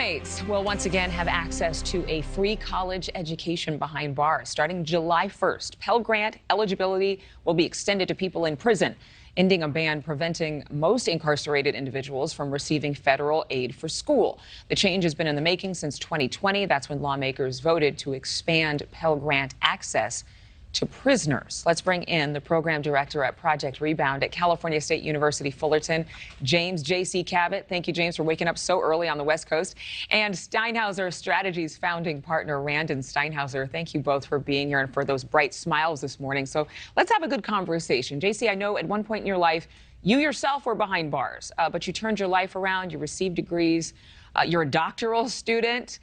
Inmates will once again have access to a free college education behind bars. Starting July 1st, Pell Grant eligibility will be extended to people in prison, ending a ban preventing most incarcerated individuals from receiving federal aid for school. The change has been in the making since 2020. That's when lawmakers voted to expand Pell Grant access to prisoners. Let's bring in the program director at Project Rebound at California State University, Fullerton, James J.C. Cabot. Thank you, James, for waking up so early on the West Coast. And Steinhauser Strategies founding partner, Randan Steinhauser. Thank you both for being here and for those bright smiles this morning. So let's have a good conversation. J.C., I know at one point in your life, you yourself were behind bars, but you turned your life around. You received degrees. You're a doctoral student.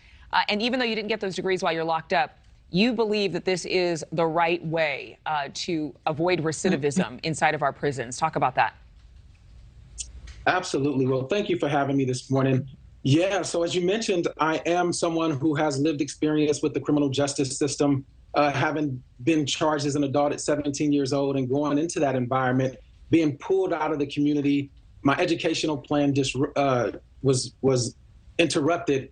And even though you didn't get those degrees while you're locked up, you believe that this is the right way to avoid recidivism inside of our prisons. Talk about that. Absolutely. Well, thank you for having me this morning. Yeah, so as you mentioned, I am someone who has lived experience with the criminal justice system, having been charged as an adult at 17 years old and going into that environment, being pulled out of the community. My educational plan just was interrupted.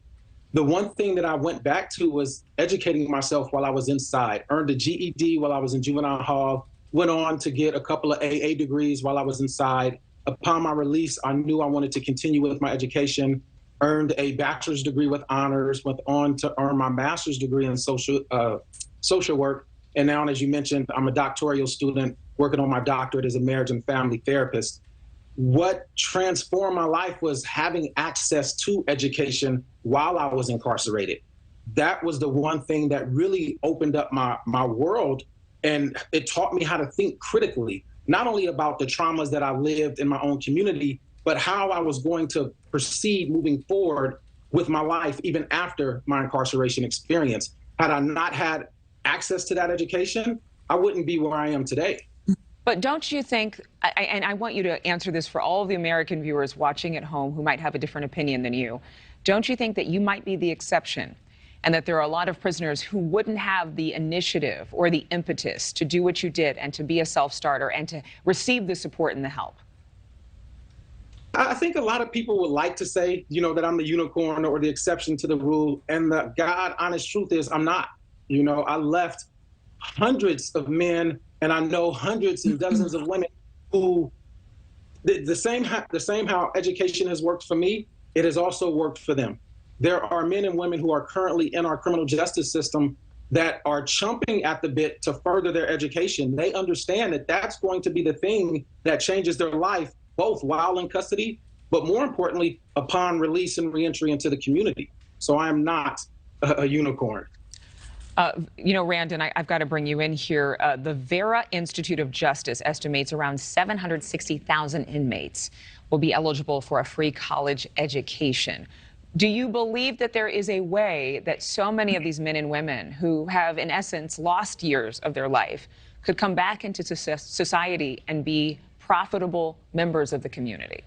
The one thing that I went back to was educating myself while I was inside. Earned a GED while I was in juvenile hall, went on to get a couple of AA degrees while I was inside. Upon my release, I knew I wanted to continue with my education, earned a bachelor's degree with honors, went on to earn my master's degree in social work. And now, as you mentioned, I'm a doctoral student working on my doctorate as a marriage and family therapist. What transformed my life was having access to education while I was incarcerated. That was the one thing that really opened up my world, and it taught me how to think critically, not only about the traumas that I lived in my own community, but how I was going to proceed moving forward with my life even after my incarceration experience. Had I not had access to that education, I wouldn't be where I am today. But don't you think, and I want you to answer this for all of the American viewers watching at home who might have a different opinion than you, don't you think that you might be the exception and that there are a lot of prisoners who wouldn't have the initiative or the impetus to do what you did and to be a self-starter and to receive the support and the help? I think a lot of people would like to say, that I'm the unicorn or the exception to the rule. And the God honest truth is I'm not. I left hundreds of men, and I know hundreds and dozens of women who the same how education has worked for me, it has also worked for them. There are men and women who are currently in our criminal justice system that are chomping at the bit to further their education. They understand that that's going to be the thing that changes their life, both while in custody, but more importantly, upon release and reentry into the community. So I am not a unicorn. Randan, I've got to bring you in here. The Vera Institute of Justice estimates around 760,000 inmates will be eligible for a free college education. Do you believe that there is a way that so many of these men and women who have, in essence, lost years of their life could come back into society and be profitable members of the community?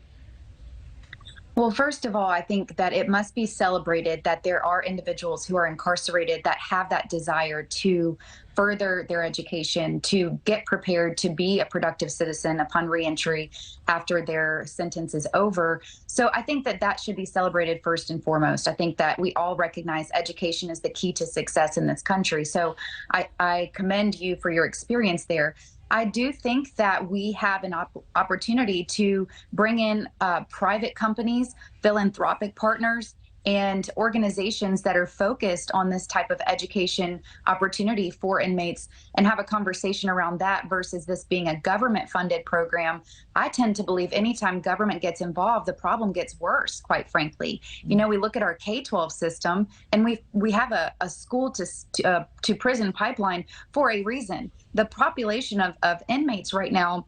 Well, first of all, I think that it must be celebrated that there are individuals who are incarcerated that have that desire to further their education, to get prepared to be a productive citizen upon reentry after their sentence is over. So I think that that should be celebrated first and foremost. I think that we all recognize education is the key to success in this country. So I commend you for your experience there. I do think that we have an opportunity to bring in private companies, philanthropic partners, and organizations that are focused on this type of education opportunity for inmates and have a conversation around that versus this being a government-funded program. I tend to believe anytime government gets involved, the problem gets worse, quite frankly. We look at our K-12 system, and we have a school to prison pipeline for a reason. The population of inmates right now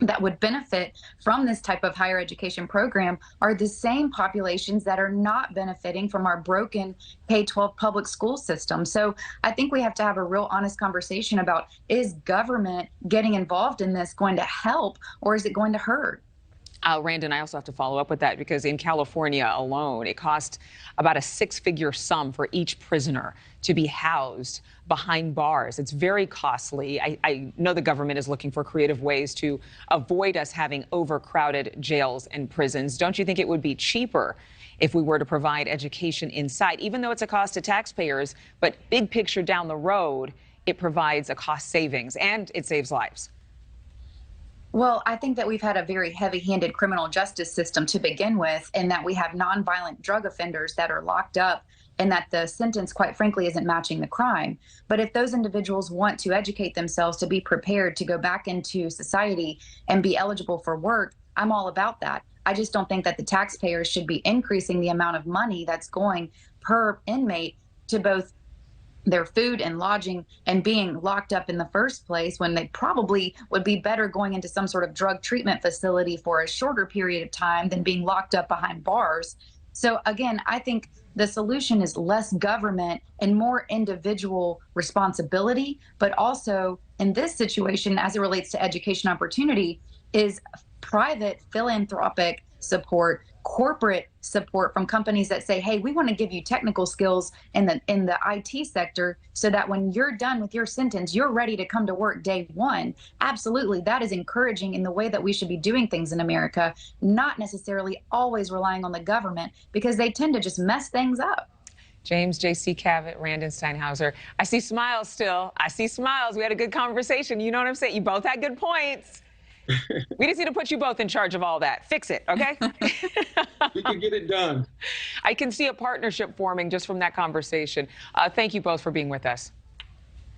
that would benefit from this type of higher education program are the same populations that are not benefiting from our broken K-12 public school system. So I think we have to have a real honest conversation about, is government getting involved in this going to help, or is it going to hurt? Randan, I also have to follow up with that because in California alone, it costs about a six-figure sum for each prisoner to be housed behind bars. It's very costly. I know the government is looking for creative ways to avoid us having overcrowded jails and prisons. Don't you think it would be cheaper if we were to provide education inside, even though it's a cost to taxpayers, but big picture down the road, it provides a cost savings and it saves lives. Well, I think that we've had a very heavy handed criminal justice system to begin with, and that we have nonviolent drug offenders that are locked up, and that the sentence, quite frankly, isn't matching the crime. But if those individuals want to educate themselves to be prepared to go back into society and be eligible for work, I'm all about that. I just don't think that the taxpayers should be increasing the amount of money that's going per inmate to both their food and lodging and being locked up in the first place, when they probably would be better going into some sort of drug treatment facility for a shorter period of time than being locked up behind bars. So again, I think the solution is less government and more individual responsibility, but also in this situation, as it relates to education opportunity, is private philanthropic support, corporate support from companies that say, hey, we want to give you technical skills in the IT sector so that when you're done with your sentence, you're ready to come to work day one. Absolutely, that is encouraging in the way that we should be doing things in America, not necessarily always relying on the government, because they tend to just mess things up. James, J.C. Cavett, Randan Steinhauser. I see smiles still. I see smiles. We had a good conversation. You know what I'm saying? You both had good points. We just need to put you both in charge of all that. Fix it, okay? We can get it done. I can see a partnership forming just from that conversation. Thank you both for being with us.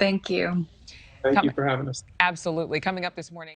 Thank you. Thank you for having us. Absolutely. Coming up this morning.